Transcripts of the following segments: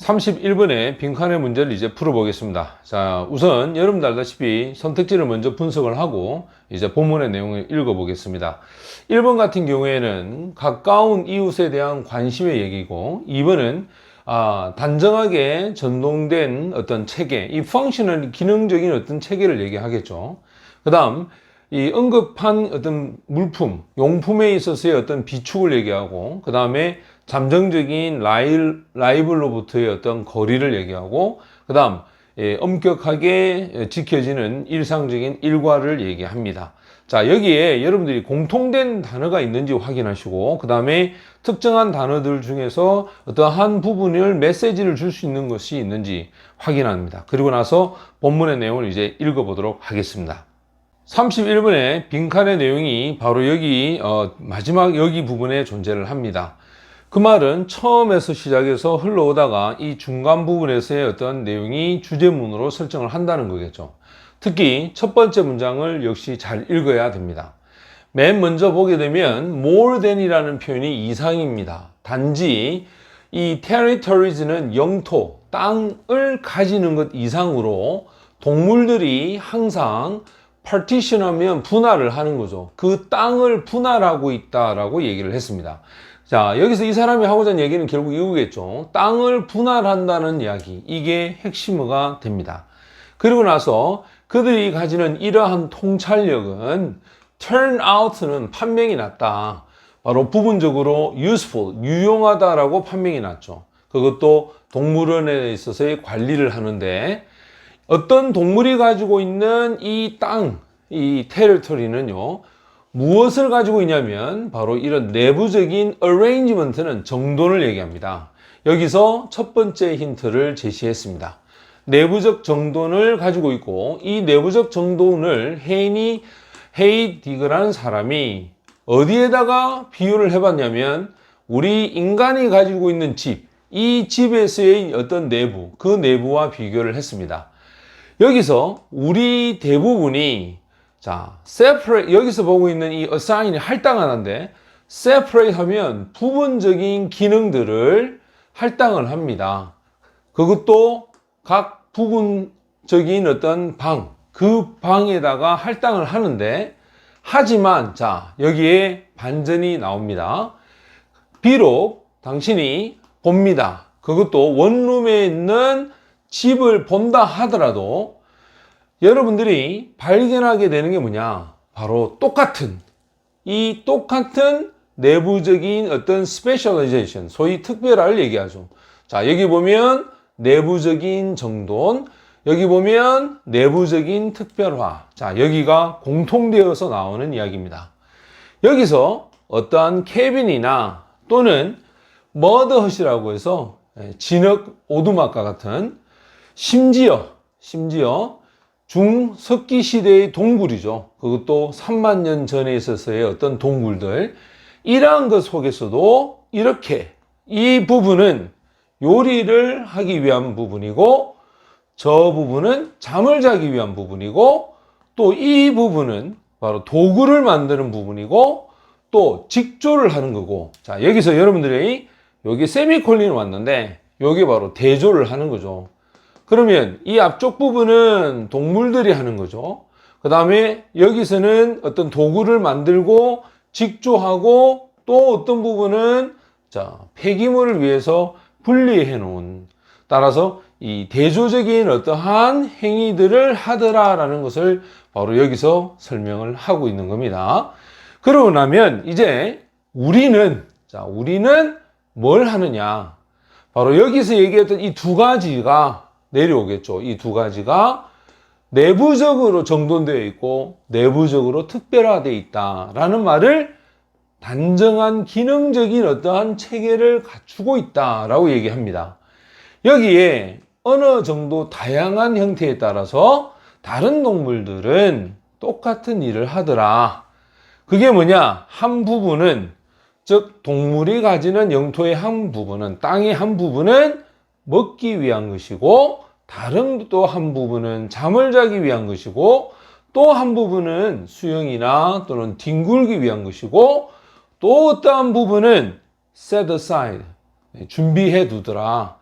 31번의 빈칸의 문제를 이제 풀어보겠습니다. 자, 우선 여러분들 알다시피 선택지를 먼저 분석을 하고 이제 본문의 내용을 읽어보겠습니다. 1번 같은 경우에는 가까운 이웃에 대한 관심의 얘기고, 2번은 단정하게 전동된 어떤 체계, 이 펑셔널 기능적인 어떤 체계를 얘기하겠죠. 그 다음 이 언급한 어떤 물품, 용품에 있어서의 어떤 비축을 얘기하고, 그 다음에 잠정적인 라이벌로부터의 어떤 거리를 얘기하고, 그 다음 엄격하게 지켜지는 일상적인 일과를 얘기합니다. 자, 여기에 여러분들이 공통된 단어가 있는지 확인하시고, 그 다음에 특정한 단어들 중에서 어떠한 부분을 메시지를 줄 수 있는 것이 있는지 확인합니다. 그리고 나서 본문의 내용을 이제 읽어보도록 하겠습니다. 31번의 빈칸의 내용이 바로 여기 마지막 여기 부분에 존재를 합니다. 그 말은 처음에서 시작해서 흘러오다가 이 중간 부분에서의 어떤 내용이 주제문으로 설정을 한다는 거겠죠. 특히 첫 번째 문장을 역시 잘 읽어야 됩니다. 맨 먼저 보게 되면 more than이라는 표현이 이상입니다. 단지 이 territories는 영토, 땅을 가지는 것 이상으로 동물들이 항상 partition하면 분할을 하는 거죠. 그 땅을 분할하고 있다라고 얘기를 했습니다. 자, 여기서 이 사람이 하고자 하는 얘기는 결국 이거겠죠. 땅을 분할한다는 이야기, 이게 핵심어가 됩니다. 그리고 나서 그들이 가지는 이러한 통찰력은 turn out는 판명이 났다. 바로 부분적으로 useful, 유용하다라고 판명이 났죠. 그것도 동물원에 있어서의 관리를 하는데, 어떤 동물이 가지고 있는 이 땅, 이 테리토리는요, 무엇을 가지고 있냐면 바로 이런 내부적인 arrangement는 정돈을 얘기합니다. 여기서 첫 번째 힌트를 제시했습니다. 내부적 정돈을 가지고 있고, 이 내부적 정돈을 헤이 디그라는 사람이 어디에다가 비유를 해봤냐면, 우리 인간이 가지고 있는 집, 이 집에서의 어떤 내부, 그 내부와 비교를 했습니다. 여기서 우리 대부분이 separate, 여기서 보고 있는 이 assign이 할당하는데, separate 하면 부분적인 기능들을 할당을 합니다. 그것도 각 부분적인 어떤 방, 그 방에다가 할당을 하는데, 하지만 여기에 반전이 나옵니다. 비록 당신이 봅니다. 그것도 원룸에 있는 집을 본다 하더라도 여러분들이 발견하게 되는 게 뭐냐? 바로 똑같은 내부적인 어떤 스페셜라이제이션, 소위 특별화를 얘기하죠. 자, 여기 보면 내부적인 정돈, 여기 보면 내부적인 특별화. 자, 여기가 공통되어서 나오는 이야기입니다. 여기서 어떠한 캐빈이나 또는 머드헛이라고 해서 진흙 오두막과 같은, 심지어 중석기 시대의 동굴이죠. 그것도 3만 년 전에 있어서의 어떤 동굴들, 이러한 것 속에서도 이렇게 이 부분은 요리를 하기 위한 부분이고, 저 부분은 잠을 자기 위한 부분이고, 또 이 부분은 바로 도구를 만드는 부분이고, 또 직조를 하는 거고. 자, 여기서 여러분들이 여기 세미콜론이 왔는데, 여기 바로 대조를 하는 거죠. 그러면 이 앞쪽 부분은 동물들이 하는 거죠. 그 다음에 여기서는 어떤 도구를 만들고 직조하고, 또 어떤 부분은 폐기물을 위해서 분리해 놓은, 따라서 이 대조적인 어떠한 행위들을 하더라라는 것을 바로 여기서 설명을 하고 있는 겁니다. 그러고 나면 이제 우리는 뭘 하느냐? 바로 여기서 얘기했던 이 두 가지가 내려오겠죠. 이 두 가지가 내부적으로 정돈되어 있고 내부적으로 특별화되어 있다라는 말을, 단정한 기능적인 어떠한 체계를 갖추고 있다라고 얘기합니다. 여기에 어느 정도 다양한 형태에 따라서 다른 동물들은 똑같은 일을 하더라. 그게 뭐냐? 한 부분은, 즉 동물이 가지는 영토의 한 부분은, 땅의 한 부분은 먹기 위한 것이고, 다른 또 한 부분은 잠을 자기 위한 것이고, 또 한 부분은 수영이나 또는 뒹굴기 위한 것이고, 또 어떠한 부분은 set aside, 준비해 두더라.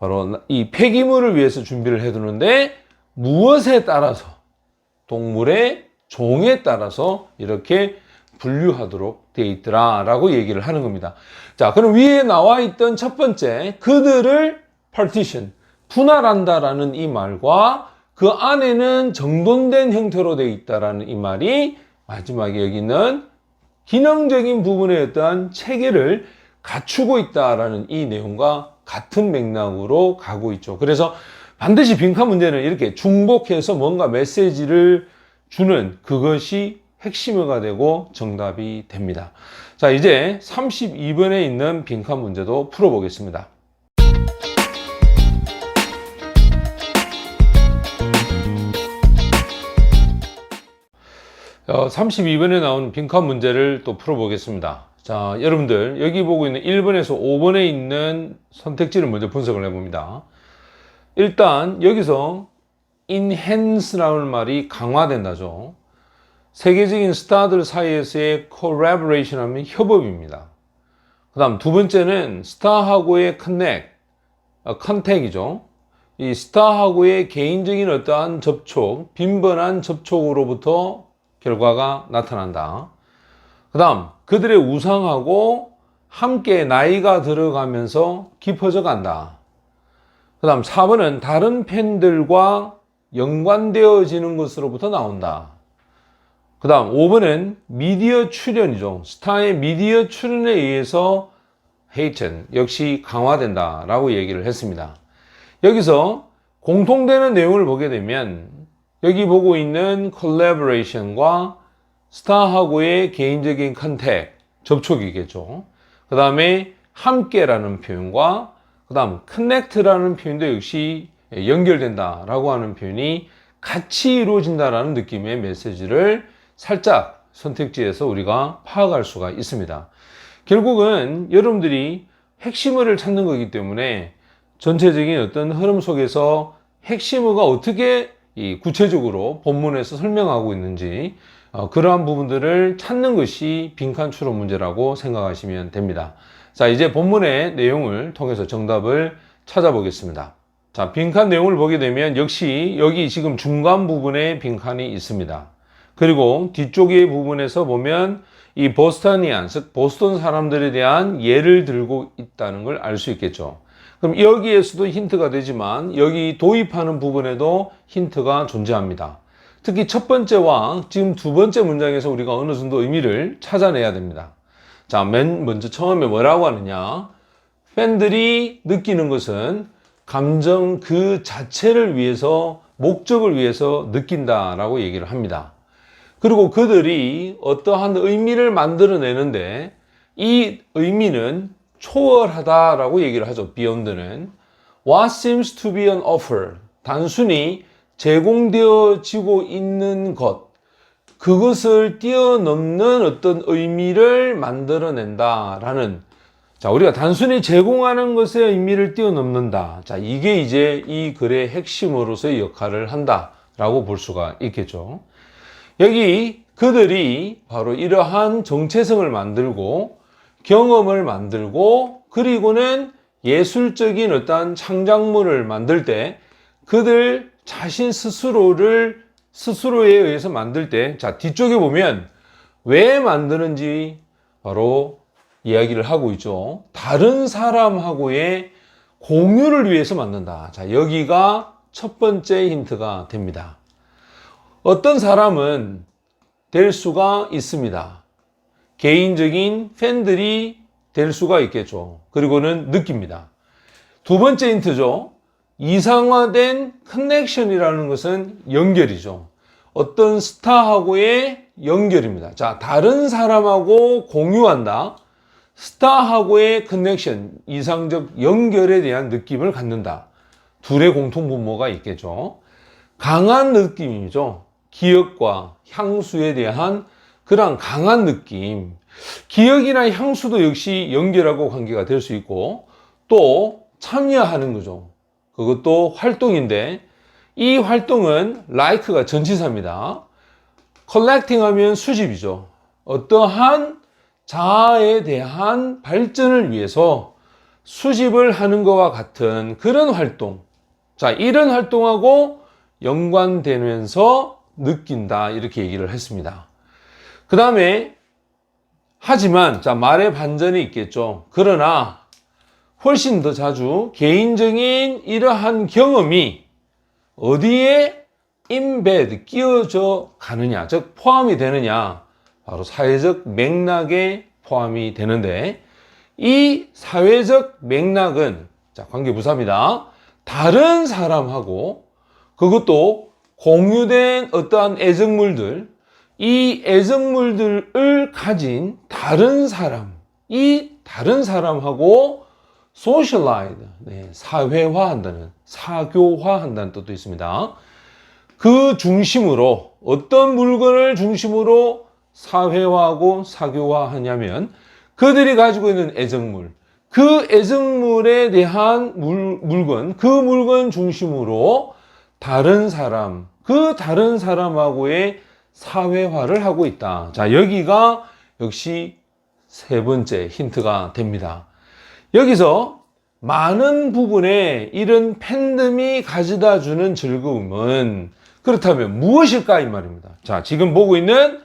바로 이 폐기물을 위해서 준비를 해두는데 무엇에 따라서 동물의 종에 따라서 이렇게 분류하도록 되어 있더라 라고 얘기를 하는 겁니다. 자, 그럼 위에 나와 있던 첫 번째 그들을 partition 분할한다라는 이 말과 그 안에는 정돈된 형태로 되어 있다라는 이 말이 마지막에 여기 있는 기능적인 부분의 어떠한 체계를 갖추고 있다라는 이 내용과 같은 맥락으로 가고 있죠. 그래서 반드시 빈칸 문제는 이렇게 중복해서 뭔가 메시지를 주는 그것이 핵심어가 되고 정답이 됩니다. 자, 이제 32번에 있는 빈칸 문제도 풀어보겠습니다. 32번에 나온 빈칸 문제를 또 풀어보겠습니다. 자, 여러분들 여기 보고 있는 1번에서 5번에 있는 선택지를 먼저 분석을 해봅니다. 일단 여기서 enhance라는 말이 강화된다죠. 세계적인 스타들 사이에서의 collaboration 하면 협업입니다. 그 다음 두 번째는 스타하고의 contact이죠. 이 스타하고의 개인적인 어떠한 접촉, 빈번한 접촉으로부터 결과가 나타난다. 그 다음 그들의 우상하고 함께 나이가 들어가면서 깊어져 간다. 그 다음 4번은 다른 팬들과 연관되어지는 것으로부터 나온다. 그 다음 5번은 미디어 출연이죠. 스타의 미디어 출연에 의해서 heighten, 역시 강화된다 라고 얘기를 했습니다. 여기서 공통되는 내용을 보게 되면 여기 보고 있는 collaboration과 스타하고의 개인적인 컨택, 접촉이겠죠. 그 다음에 함께라는 표현과 그 다음 connect라는 표현도 역시 연결된다라고 하는 표현이 같이 이루어진다라는 느낌의 메시지를 살짝 선택지에서 우리가 파악할 수가 있습니다. 결국은 여러분들이 핵심어를 찾는 거기 때문에 전체적인 어떤 흐름 속에서 핵심어가 어떻게 구체적으로 본문에서 설명하고 있는지 그러한 부분들을 찾는 것이 빈칸 추론 문제라고 생각하시면 됩니다. 자, 이제 본문의 내용을 통해서 정답을 찾아보겠습니다. 자, 빈칸 내용을 보게 되면 역시 여기 지금 중간 부분에 빈칸이 있습니다. 그리고 뒤쪽의 부분에서 보면 이 보스터니안, 즉 보스턴 사람들에 대한 예를 들고 있다는 걸 알 수 있겠죠. 그럼 여기에서도 힌트가 되지만 여기 도입하는 부분에도 힌트가 존재합니다. 특히 첫 번째와 지금 두 번째 문장에서 우리가 어느 정도 의미를 찾아내야 됩니다. 자, 맨 먼저 처음에 뭐라고 하느냐? 팬들이 느끼는 것은 감정 그 자체를 위해서, 목적을 위해서 느낀다라고 얘기를 합니다. 그리고 그들이 어떠한 의미를 만들어내는데 이 의미는 초월하다라고 얘기를 하죠. beyond는 what seems to be an offer, 단순히 제공되어지고 있는 것, 그것을 뛰어넘는 어떤 의미를 만들어낸다라는, 자, 우리가 단순히 제공하는 것의 의미를 뛰어넘는다. 자, 이게 이제 이 글의 핵심으로서의 역할을 한다라고 볼 수가 있겠죠. 여기 그들이 바로 이러한 정체성을 만들고 경험을 만들고 그리고는 예술적인 어떤 창작물을 만들 때 그들 자신 스스로에 의해서 만들 때, 자, 뒤쪽에 보면 왜 만드는지 바로 이야기를 하고 있죠. 다른 사람하고의 공유를 위해서 만든다. 자, 여기가 첫 번째 힌트가 됩니다. 어떤 사람은 될 수가 있습니다. 개인적인 팬들이 될 수가 있겠죠. 그리고는 느낍니다. 두 번째 힌트죠. 이상화된 커넥션이라는 것은 연결이죠. 어떤 스타하고의 연결입니다. 자, 다른 사람하고 공유한다. 스타하고의 커넥션, 이상적 연결에 대한 느낌을 갖는다. 둘의 공통분모가 있겠죠. 강한 느낌이죠. 기억과 향수에 대한 그런 강한 느낌. 기억이나 향수도 역시 연결하고 관계가 될 수 있고 또 참여하는 거죠. 그것도 활동인데 이 활동은 like가 전치사입니다. collecting 하면 수집이죠. 어떠한 자아에 대한 발전을 위해서 수집을 하는 것과 같은 그런 활동. 자, 이런 활동하고 연관되면서 느낀다. 이렇게 얘기를 했습니다. 그 다음에 하지만 자, 말의 반전이 있겠죠. 그러나 훨씬 더 자주 개인적인 이러한 경험이 어디에 embed, 끼워져 가느냐, 즉 포함이 되느냐, 바로 사회적 맥락에 포함이 되는데, 이 사회적 맥락은 자, 관계부사입니다. 다른 사람하고 그것도 공유된 어떠한 애정물들, 이 애정물들을 가진 다른 사람, 이 다른 사람하고 socialize, 사회화한다는, 사교화한다는 뜻도 있습니다. 그 중심으로 어떤 물건을 중심으로 사회화하고 사교화하냐면 그들이 가지고 있는 애정물, 그 애정물에 대한 물건, 그 물건 중심으로 다른 사람, 그 다른 사람하고의 사회화를 하고 있다. 자, 여기가 역시 세 번째 힌트가 됩니다. 여기서 많은 부분에 이런 팬덤이 가져다 주는 즐거움은 그렇다면 무엇일까 이 말입니다. 자, 지금 보고 있는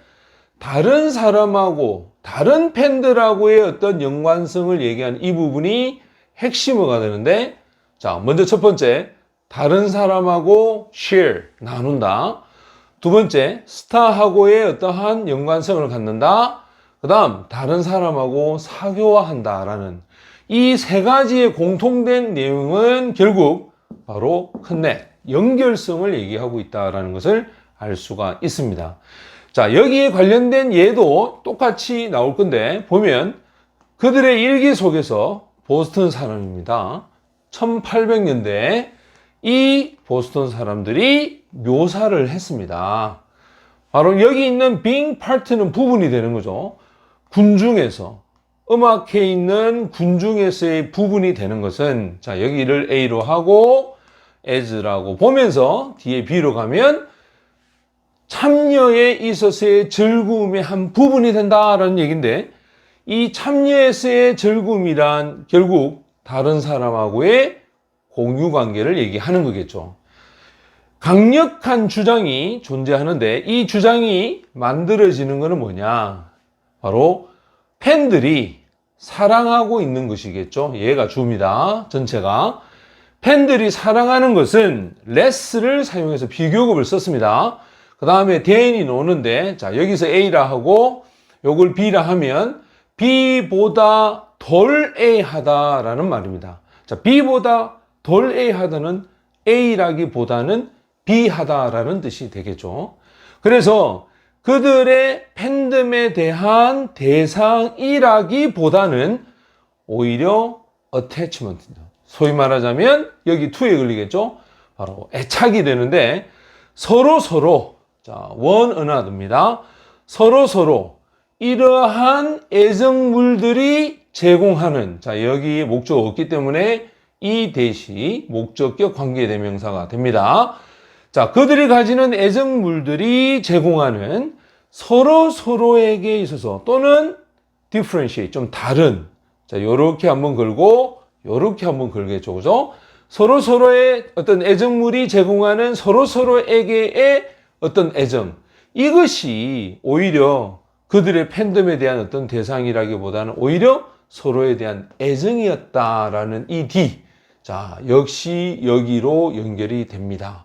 다른 사람하고 다른 팬들하고의 어떤 연관성을 얘기하는 이 부분이 핵심어가 되는데, 자, 먼저 첫 번째, 다른 사람하고 share, 나눈다. 두 번째, 스타하고의 어떠한 연관성을 갖는다. 그 다음, 다른 사람하고 사교화한다라는 이 세 가지의 공통된 내용은 결국 바로 connect, 연결성을 얘기하고 있다는 것을 알 수가 있습니다. 자, 여기에 관련된 예도 똑같이 나올 건데, 보면 그들의 일기 속에서 보스턴 사람입니다. 1800년대에 이 보스턴 사람들이 묘사를 했습니다. 바로 여기 있는 being part는 부분이 되는 거죠. 군중에서, 음악회에 있는 군중에서의 부분이 되는 것은, 자, 여기를 A로 하고 as라고 보면서 뒤에 B로 가면 참여에 있어서의 즐거움의 한 부분이 된다라는 얘기인데, 이 참여에서의 즐거움이란 결국 다른 사람하고의 공유 관계를 얘기하는 거겠죠. 강력한 주장이 존재하는데 이 주장이 만들어지는 것은 뭐냐? 바로 팬들이 사랑하고 있는 것이겠죠. 얘가 주입니다. 전체가. 팬들이 사랑하는 것은 less를 사용해서 비교급을 썼습니다. 그 다음에 than이 오는데, 자, 여기서 A라 하고 요걸 B라 하면 B보다 덜 A하다라는 말입니다. 자, B보다 덜 A하다는 A라기보다는 B하다라는 뜻이 되겠죠. 그래서 그들의 팬덤에 대한 대상이라기보다는 오히려 attachment입니다. 소위 말하자면 여기 to에 걸리겠죠. 바로 애착이 되는데 서로 자, one another입니다. 서로 이러한 애정물들이 제공하는, 자, 여기 목적 없기 때문에 이 대시 목적격 관계대명사가 됩니다. 자, 그들이 가지는 애정물들이 제공하는 서로에게 있어서 또는 differentiate, 좀 다른, 자, 요렇게 한번 걸고 요렇게 한번 걸겠죠. 그죠? 서로의 어떤 애정물이 제공하는 서로에게의 어떤 애정, 이것이 오히려 그들의 팬덤에 대한 어떤 대상이라기보다는 오히려 서로에 대한 애정이었다라는 이 D. 자, 역시 여기로 연결이 됩니다.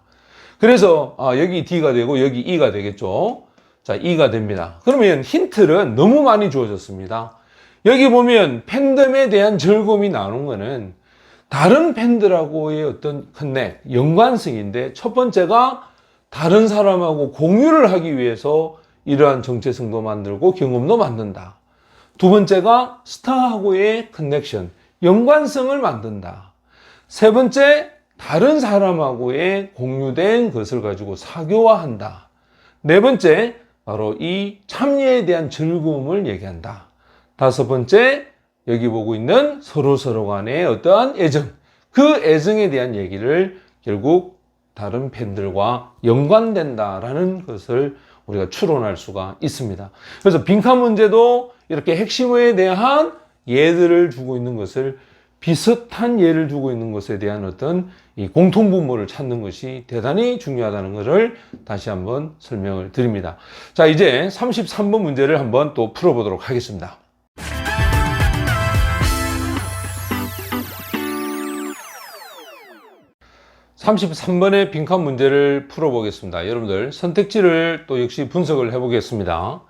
그래서 여기 D가 되고 여기 E가 되겠죠. 자, E가 됩니다. 그러면 힌트는 너무 많이 주어졌습니다. 여기 보면 팬덤에 대한 즐거움이 나오는 거는 다른 팬들하고의 어떤 커넥, 연관성인데, 첫 번째가 다른 사람하고 공유를 하기 위해서 이러한 정체성도 만들고 경험도 만든다. 두 번째가 스타하고의 커넥션, 연관성을 만든다. 세 번째, 다른 사람하고의 공유된 것을 가지고 사교화한다. 네 번째, 바로 이 참여에 대한 즐거움을 얘기한다. 다섯 번째, 여기 보고 있는 서로 간의 어떠한 애정, 그 애정에 대한 얘기를 결국 다른 팬들과 연관된다라는 것을 우리가 추론할 수가 있습니다. 그래서 빈칸 문제도 이렇게 핵심어에 대한 예들을 주고 있는 것을 비슷한 예를 두고 있는 것에 대한 어떤 이 공통분모를 찾는 것이 대단히 중요하다는 것을 다시 한번 설명을 드립니다. 자, 이제 33번 문제를 한번 또 풀어보도록 하겠습니다. (33번의) 빈칸 문제를 풀어보겠습니다. 여러분들 선택지를 또 역시 분석을 해보겠습니다.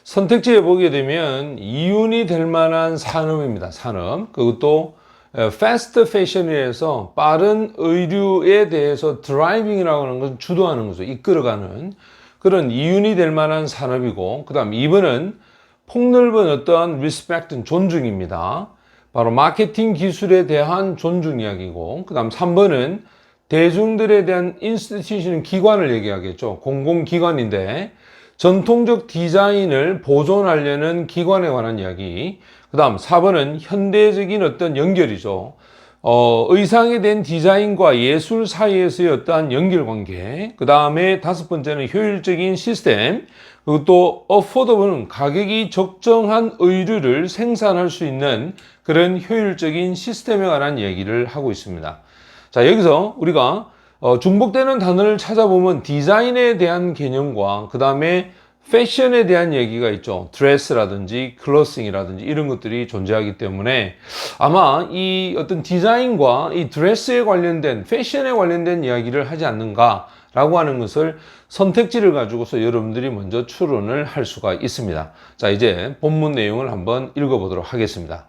선택지에 보게 되면 이윤이 될 만한 산업입니다. 산업. 그것도 패스트 패션에서 빠른 의류에 대해서 드라이빙이라고 하는 것은 주도하는 거죠. 이끌어가는 그런 이윤이 될 만한 산업이고, 그 다음 2번은 폭넓은 어떤 리스펙트, 존중입니다. 바로 마케팅 기술에 대한 존중 이야기고, 그 다음 3번은 대중들에 대한 인스티튜션, 기관을 얘기하겠죠. 공공기관인데 전통적 디자인을 보존하려는 기관에 관한 이야기. 그 다음 4번은 현대적인 어떤 연결이죠. 의상에 대한 디자인과 예술 사이에서의 어떠한 연결관계. 그 다음에 5번째는 효율적인 시스템. 그리고 또 affordable은 가격이 적정한 의류를 생산할 수 있는 그런 효율적인 시스템에 관한 얘기를 하고 있습니다. 자, 여기서 우리가 중복되는 단어를 찾아보면 디자인에 대한 개념과 그 다음에 패션에 대한 얘기가 있죠. 드레스라든지 클로싱이라든지 이런 것들이 존재하기 때문에 아마 이 어떤 디자인과 이 드레스에 관련된, 패션에 관련된 이야기를 하지 않는가 라고 하는 것을 선택지를 가지고서 여러분들이 먼저 추론을 할 수가 있습니다. 자, 이제 본문 내용을 한번 읽어보도록 하겠습니다.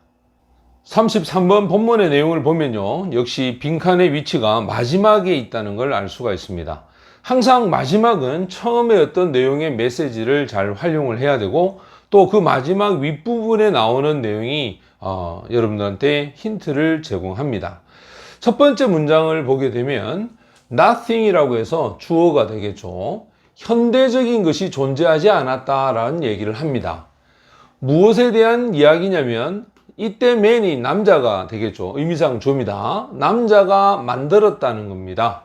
33번 본문의 내용을 보면요, 역시 빈칸의 위치가 마지막에 있다는 걸 알 수가 있습니다. 항상 마지막은 처음에 어떤 내용의 메시지를 잘 활용을 해야 되고, 또 그 마지막 윗부분에 나오는 내용이 여러분들한테 힌트를 제공합니다. 첫 번째 문장을 보게 되면 nothing이라고 해서 주어가 되겠죠. 현대적인 것이 존재하지 않았다라는 얘기를 합니다. 무엇에 대한 이야기냐면 이때 man이 남자가 되겠죠. 의미상 조입니다. 남자가 만들었다는 겁니다.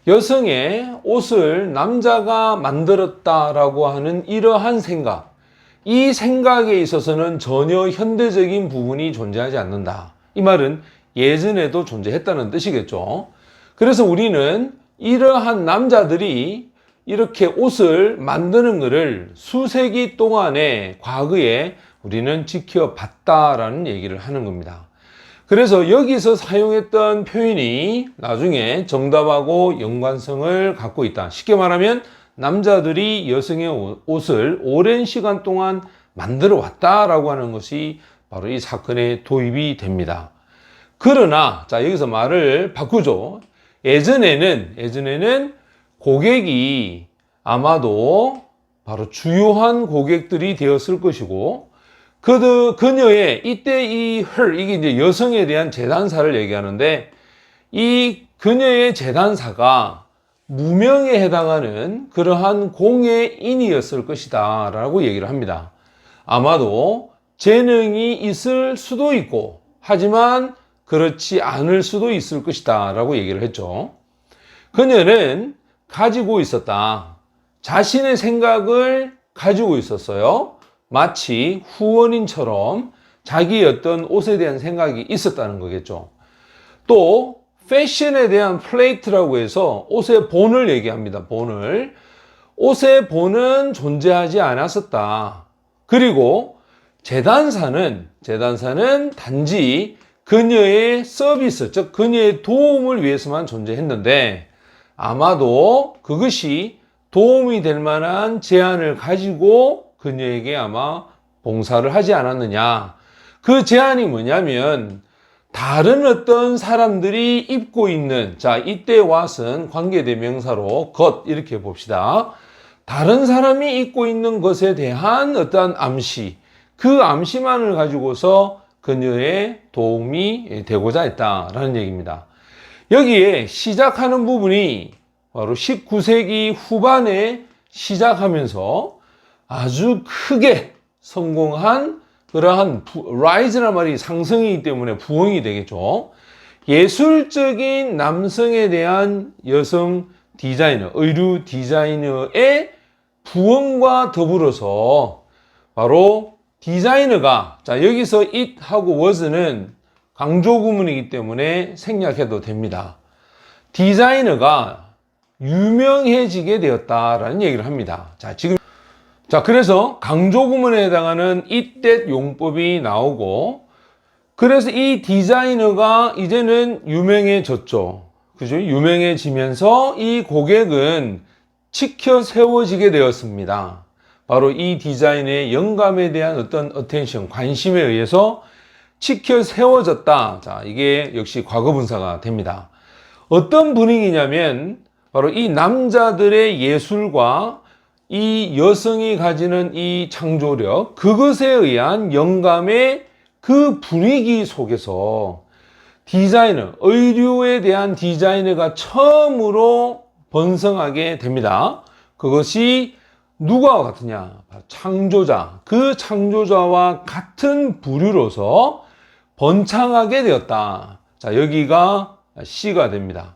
여성의 옷을 남자가 만들었다라고 하는 이러한 생각, 이 생각에 있어서는 전혀 현대적인 부분이 존재하지 않는다. 이 말은 예전에도 존재했다는 뜻이겠죠. 그래서 우리는 이러한 남자들이 이렇게 옷을 만드는 것을 수세기 동안에 과거에 우리는 지켜봤다라는 얘기를 하는 겁니다. 그래서 여기서 사용했던 표현이 나중에 정답하고 연관성을 갖고 있다. 쉽게 말하면 남자들이 여성의 옷을 오랜 시간 동안 만들어 왔다라고 하는 것이 바로 이 사건에 도입이 됩니다. 그러나 자, 여기서 말을 바꾸죠. 예전에는 고객이 아마도 바로 주요한 고객들이 되었을 것이고, 그녀의 이때 이게 이제 여성에 대한 재단사를 얘기하는데, 이 그녀의 재단사가 무명에 해당하는 그러한 공예인이었을 것이다 라고 얘기를 합니다. 아마도 재능이 있을 수도 있고 하지만 그렇지 않을 수도 있을 것이다 라고 얘기를 했죠. 그녀는 가지고 있었다. 자신의 생각을 가지고 있었어요. 마치 후원인처럼 자기의 어떤 옷에 대한 생각이 있었다는 거겠죠. 또 패션에 대한 플레이트라고 해서 옷의 본을 얘기합니다. 본을. 옷의 본은 존재하지 않았었다. 그리고 재단사는 단지 그녀의 서비스, 즉 그녀의 도움을 위해서만 존재했는데, 아마도 그것이 도움이 될 만한 제안을 가지고 그녀에게 아마 봉사를 하지 않았느냐. 그 제안이 뭐냐면 다른 어떤 사람들이 입고 있는, 자, 이때 what은 관계대명사로 것 이렇게 봅시다. 다른 사람이 입고 있는 것에 대한 어떤 암시, 그 암시만을 가지고서 그녀의 도움이 되고자 했다라는 얘기입니다. 여기에 시작하는 부분이 바로 19세기 후반에 시작하면서 아주 크게 성공한 그러한 rise란 말이 상승이기 때문에 부흥이 되겠죠. 예술적인 남성에 대한 여성 디자이너, 의류 디자이너의 부흥과 더불어서 바로 디자이너가, 자, 여기서 it하고 was는 강조 구문이기 때문에 생략해도 됩니다. 디자이너가 유명해지게 되었다라는 얘기를 합니다. 그래서 강조 구문에 해당하는 이때 용법이 나오고, 그래서 이 디자이너가 이제는 유명해졌죠. 그죠? 유명해지면서 이 고객은 치켜 세워지게 되었습니다. 바로 이 디자인의 영감에 대한 어떤 어텐션, 관심에 의해서 치켜 세워졌다. 자, 이게 역시 과거 분사가 됩니다. 어떤 분위기냐면 바로 이 남자들의 예술과 이 여성이 가지는 이 창조력, 그것에 의한 영감의 그 분위기 속에서 디자이너, 의류에 대한 디자이너가 처음으로 번성하게 됩니다. 그것이 누구와 같으냐? 창조자, 그 창조자와 같은 부류로서 번창하게 되었다. 자, 여기가 C가 됩니다.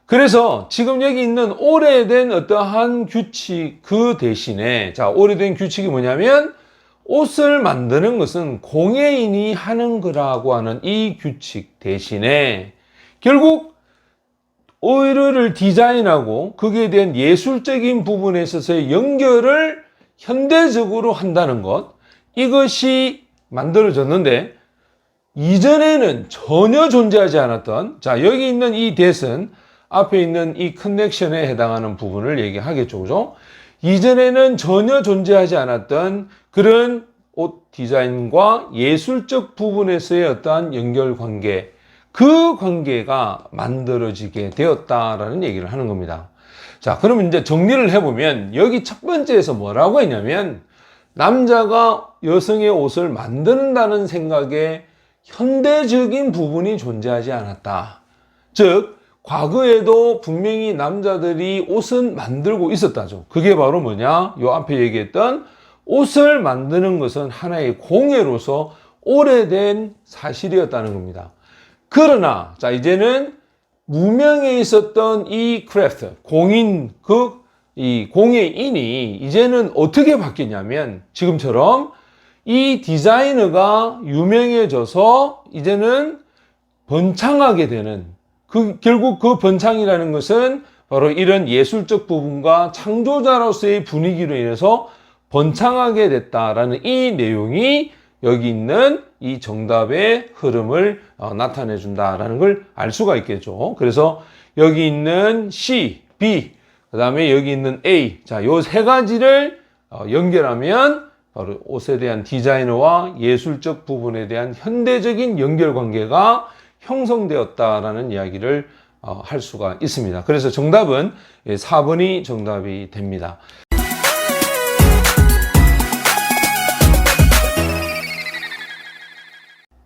그래서 지금 여기 있는 오래된 어떠한 규칙, 그 대신에, 자, 오래된 규칙이 뭐냐면, 옷을 만드는 것은 공예인이 하는 거라고 하는 이 규칙 대신에, 결국 의류를 디자인하고 거기에 대한 예술적인 부분에 있어서의 연결을 현대적으로 한다는 것, 이것이 만들어졌는데, 이전에는 전혀 존재하지 않았던, 자, 여기 있는 이 that은 앞에 있는 이 커넥션에 해당하는 부분을 얘기하겠죠. 그죠? 이전에는 전혀 존재하지 않았던 그런 옷 디자인과 예술적 부분에서의 어떠한 연결 관계, 그 관계가 만들어지게 되었다라는 얘기를 하는 겁니다. 자, 그러면 이제 정리를 해보면 여기 첫 번째에서 뭐라고 했냐면, 남자가 여성의 옷을 만든다는 생각에 현대적인 부분이 존재하지 않았다. 즉, 과거에도 분명히 남자들이 옷은 만들고 있었다죠. 그게 바로 뭐냐? 요 앞에 얘기했던 옷을 만드는 것은 하나의 공예로서 오래된 사실이었다는 겁니다. 그러나, 자, 이제는 무명에 있었던 이 크래프트, 이 공예인이 이제는 어떻게 바뀌냐면, 지금처럼 이 디자이너가 유명해져서 이제는 번창하게 되는, 결국 그 번창이라는 것은 바로 이런 예술적 부분과 창조자로서의 분위기로 인해서 번창하게 됐다라는 이 내용이 여기 있는 이 정답의 흐름을 나타내 준다라는 걸 알 수가 있겠죠. 그래서 여기 있는 C, B, 그 다음에 여기 있는 A, 자, 요 세 가지를 연결하면 바로 옷에 대한 디자이너와 예술적 부분에 대한 현대적인 연결 관계가 형성되었다라는 이야기를 할 수가 있습니다. 그래서 정답은 4번이 정답이 됩니다.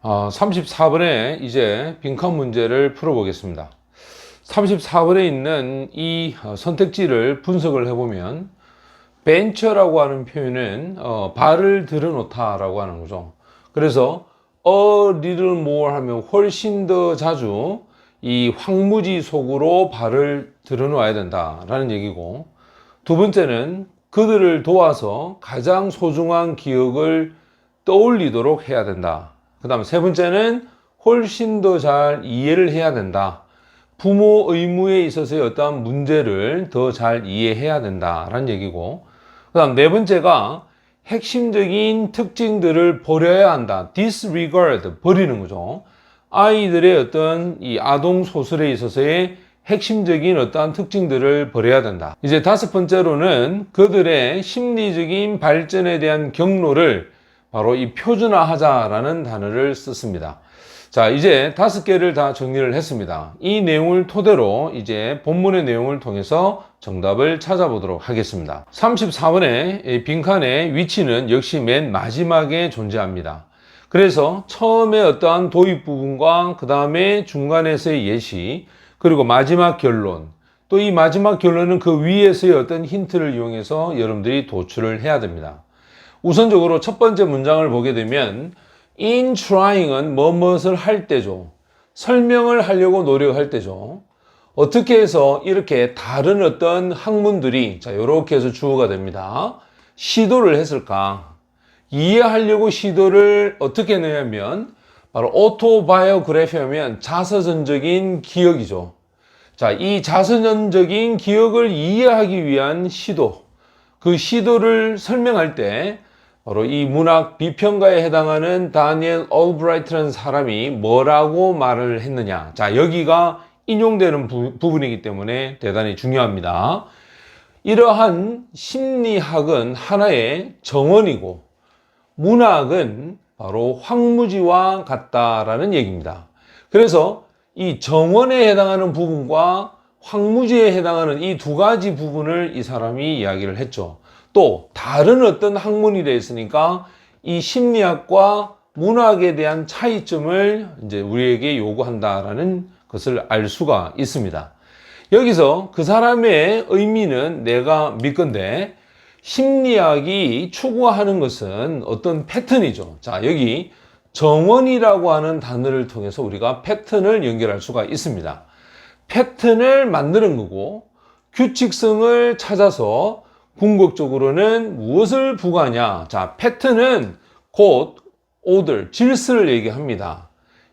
아, 34번에 이제 빈칸 문제를 풀어보겠습니다. 34번에 있는 이 선택지를 분석을 해보면, 벤처라고 하는 표현은 발을 들여놓다라고 하는 거죠. 그래서 a little more 하면 훨씬 더 자주 이 황무지 속으로 발을 들여놓아야 된다라는 얘기고, 두 번째는 그들을 도와서 가장 소중한 기억을 떠올리도록 해야 된다. 그 다음에 세 번째는 훨씬 더 잘 이해를 해야 된다. 부모 의무에 있어서의 어떠한 문제를 더 잘 이해해야 된다라는 얘기고, 그 다음 네 번째가 핵심적인 특징들을 버려야 한다. disregard, 버리는 거죠. 아이들의 어떤 이 아동 소설에 있어서의 핵심적인 어떠한 특징들을 버려야 된다. 이제 다섯 번째로는 그들의 심리적인 발전에 대한 경로를 바로 이 표준화하자라는 단어를 썼습니다. 자, 이제 5개를 다 정리를 했습니다. 이 내용을 토대로 이제 본문의 내용을 통해서 정답을 찾아보도록 하겠습니다. 34번의 빈칸의 위치는 역시 맨 마지막에 존재합니다. 그래서 처음에 어떠한 도입 부분과 그 다음에 중간에서의 예시, 그리고 마지막 결론, 또 이 마지막 결론은 그 위에서의 어떤 힌트를 이용해서 여러분들이 도출을 해야 됩니다. 우선적으로 첫 번째 문장을 보게 되면 in trying은 무엇을 할 때죠. 설명을 하려고 노력할 때죠. 어떻게 해서 이렇게 다른 어떤 학문들이, 자, 이렇게 해서 주어가 됩니다. 시도를 했을까? 이해하려고 시도를 어떻게 했냐면 바로 오토바이오그래피 하면 자서전적인 기억이죠. 자, 이 자서전적인 기억을 이해하기 위한 시도, 그 시도를 설명할 때 바로 이 문학 비평가에 해당하는 다니엘 올브라이트라는 사람이 뭐라고 말을 했느냐. 자, 여기가 인용되는 부분이기 때문에 대단히 중요합니다. 이러한 심리학은 하나의 정원이고 문학은 바로 황무지와 같다라는 얘기입니다. 그래서 이 정원에 해당하는 부분과 황무지에 해당하는 이 두 가지 부분을 이 사람이 이야기를 했죠. 또 다른 어떤 학문이라 했으니까 이 심리학과 문학에 대한 차이점을 이제 우리에게 요구한다라는 것을 알 수가 있습니다. 여기서 그 사람의 의미는 내가 믿건데 심리학이 추구하는 것은 어떤 패턴이죠. 자, 여기 정원이라고 하는 단어를 통해서 우리가 패턴을 연결할 수가 있습니다. 패턴을 만드는 거고 규칙성을 찾아서 궁극적으로는 무엇을 부과하냐. 자, 패턴은 곧 order, 질서를 얘기합니다.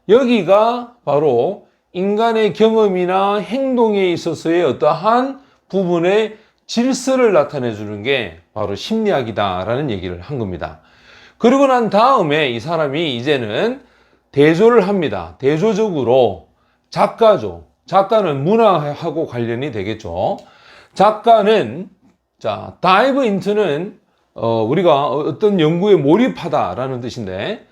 여기가 바로 인간의 경험이나 행동에 있어서의 어떠한 부분의 질서를 나타내 주는 게 바로 심리학이다라는 얘기를 한 겁니다. 그러고 난 다음에 이 사람이 이제는 대조를 합니다. 대조적으로 작가죠. 작가는 문화하고 관련이 되겠죠. 작가는 자, dive into는 우리가 어떤 연구에 몰입하다라는 뜻인데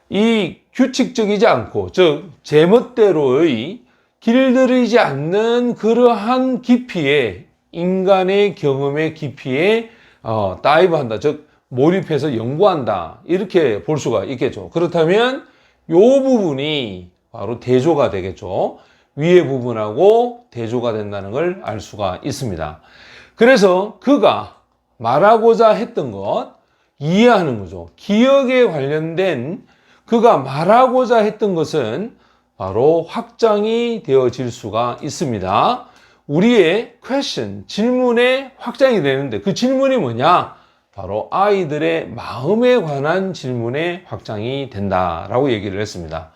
이 규칙적이지 않고 즉 제멋대로의 길들이지 않는 그러한 깊이에 인간의 경험의 깊이에 다이브한다 즉 몰입해서 연구한다 이렇게 볼 수가 있겠죠. 그렇다면 이 부분이 바로 대조가 되겠죠. 위의 부분하고 대조가 된다는 걸 알 수가 있습니다. 그래서 그가 말하고자 했던 것 이해하는 거죠. 기억에 관련된 그가 말하고자 했던 것은 바로 확장이 되어질 수가 있습니다. 우리의 question, 질문에 확장이 되는데 그 질문이 뭐냐? 바로 아이들의 마음에 관한 질문에 확장이 된다라고 얘기를 했습니다.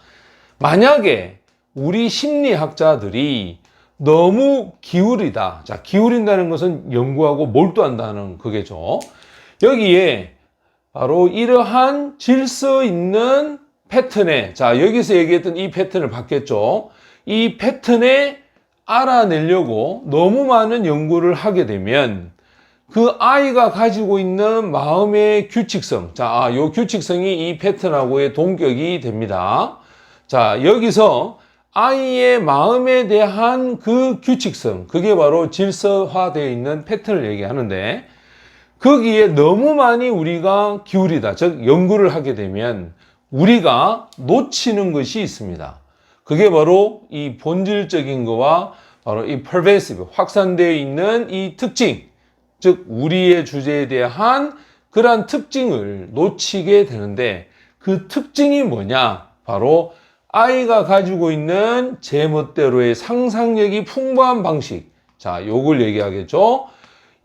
만약에 우리 심리학자들이 너무 기울이다. 자, 기울인다는 것은 연구하고 몰두한다는 그게죠. 여기에 바로 이러한 질서 있는 패턴에, 자, 여기서 얘기했던 이 패턴을 받겠죠. 이 패턴에 알아내려고 너무 많은 연구를 하게 되면 그 아이가 가지고 있는 마음의 규칙성, 자, 요 규칙성이 이 패턴하고의 동격이 됩니다. 자, 여기서 아이의 마음에 대한 그 규칙성, 그게 바로 질서화되어 있는 패턴을 얘기하는데 거기에 너무 많이 우리가 기울이다, 즉 연구를 하게 되면 우리가 놓치는 것이 있습니다. 그게 바로 이 본질적인 거와 바로 이 pervasive, 확산되어 있는 이 특징, 즉 우리의 주제에 대한 그러한 특징을 놓치게 되는데 그 특징이 뭐냐? 바로 아이가 가지고 있는 제멋대로의 상상력이 풍부한 방식. 자, 요걸 얘기하겠죠.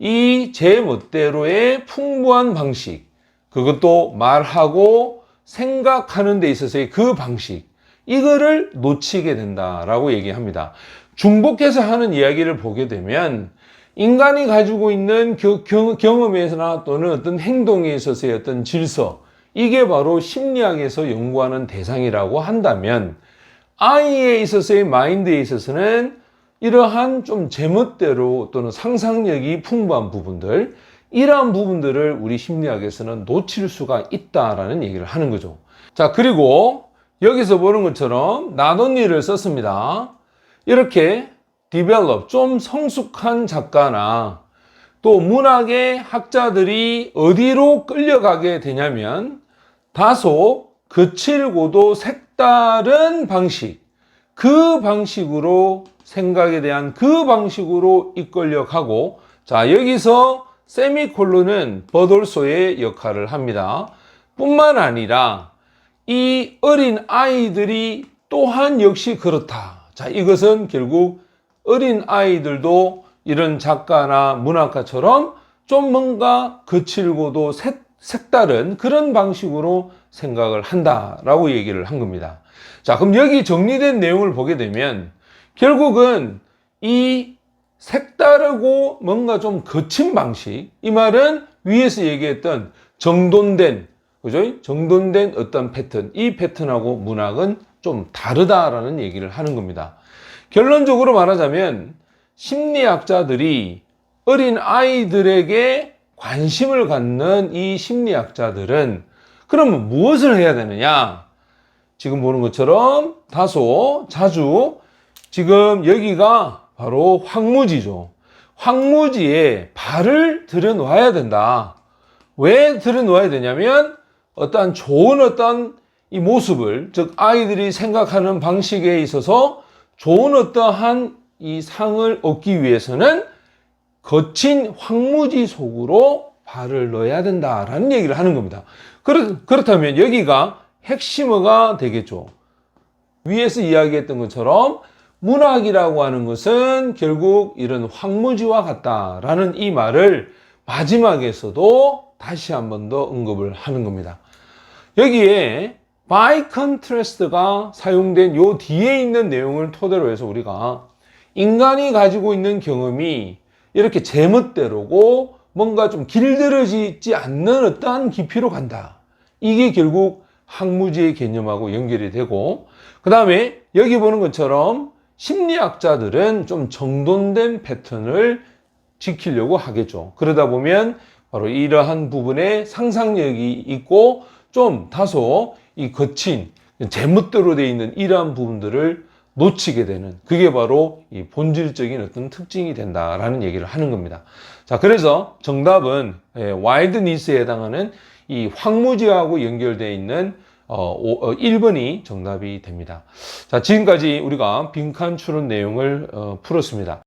이 제멋대로의 풍부한 방식, 그것도 말하고 생각하는 데 있어서의 그 방식, 이거를 놓치게 된다라고 얘기합니다. 중복해서 하는 이야기를 보게 되면 인간이 가지고 있는 경험에서나 또는 어떤 행동에 있어서의 어떤 질서, 이게 바로 심리학에서 연구하는 대상이라고 한다면 아이에 있어서의 마인드에 있어서는 이러한 좀 제멋대로 또는 상상력이 풍부한 부분들, 이러한 부분들을 우리 심리학에서는 놓칠 수가 있다라는 얘기를 하는 거죠. 자, 그리고 여기서 보는 것처럼 나돈니를 썼습니다. 이렇게 develop, 좀 성숙한 작가나 또 문학의 학자들이 어디로 끌려가게 되냐면 다소 거칠고도 색다른 방식, 그 방식으로 생각에 대한 그 방식으로 이끌려 가고, 자, 여기서 세미콜론은 버돌소의 역할을 합니다. 뿐만 아니라 이 어린 아이들이 또한 역시 그렇다. 자, 이것은 결국 어린 아이들도 이런 작가나 문학가처럼 좀 뭔가 거칠고도 색다른 그런 방식으로 생각을 한다라고 얘기를 한 겁니다. 자, 그럼 여기 정리된 내용을 보게 되면 결국은 이 색다르고 뭔가 좀 거친 방식, 이 말은 위에서 얘기했던 정돈된, 그죠? 정돈된 어떤 패턴, 이 패턴하고 문학은 좀 다르다라는 얘기를 하는 겁니다. 결론적으로 말하자면 심리학자들이 어린 아이들에게 관심을 갖는 이 심리학자들은 그러면 무엇을 해야 되느냐? 지금 보는 것처럼 다소 자주 지금 여기가 바로 황무지죠. 황무지에 발을 들여놓아야 된다. 왜 들여놓아야 되냐면 어떠한 좋은 어떤 이 모습을, 즉 아이들이 생각하는 방식에 있어서 좋은 어떠한 이 상을 얻기 위해서는 거친 황무지 속으로 발을 넣어야 된다라는 얘기를 하는 겁니다. 그렇다면 여기가 핵심어가 되겠죠. 위에서 이야기했던 것처럼 문학이라고 하는 것은 결국 이런 황무지와 같다라는 이 말을 마지막에서도 다시 한 번 더 언급을 하는 겁니다. 여기에 by contrast가 사용된 요 뒤에 있는 내용을 토대로 해서 우리가 인간이 가지고 있는 경험이 이렇게 제멋대로고 뭔가 좀 길들여지지 않는 어떠한 깊이로 간다. 이게 결국 황무지의 개념하고 연결이 되고, 그 다음에 여기 보는 것처럼 심리학자들은 좀 정돈된 패턴을 지키려고 하겠죠. 그러다 보면 바로 이러한 부분에 상상력이 있고 좀 다소 이 거친 제멋대로 되어 있는 이러한 부분들을 놓치게 되는, 그게 바로 이 본질적인 어떤 특징이 된다라는 얘기를 하는 겁니다. 자, 그래서 정답은 와일드 니스에 해당하는 이 황무지하고 연결되어 있는 1번이 정답이 됩니다. 자, 지금까지 우리가 빈칸 추론 내용을 풀었습니다.